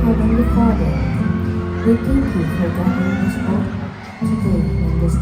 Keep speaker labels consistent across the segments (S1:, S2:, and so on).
S1: Heavenly Father, we thank you for gathering us all today in this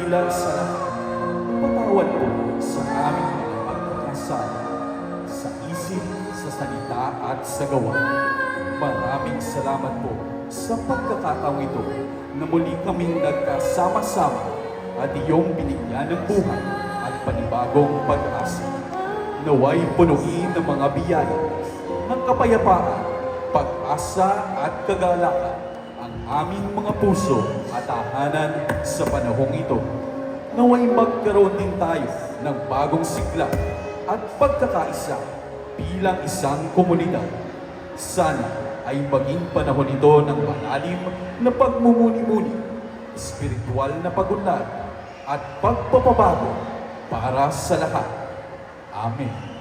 S2: dakilang salamat. Patawad po sa aming mga pagkakasala, sa isip, sa salita at sa gawa. Maraming salamat po sa pagkakataong ito na muli kaming nagkasama-sama at iyong binigyan ng buhay at panibagong pag-asa. Naway punuin ng mga biyaya ng kapayapaan, pag-asa at kagalakan ang aming mga puso at tahanan sa panahong ito. Naway magkaroon din tayo ng bagong sigla at pagkakaisa bilang isang komunidad. Sana ay maging panahon ito ng malalim na pagmumuni-muni, espiritual na pagunlad at pagpapabago para sa lahat. Amen.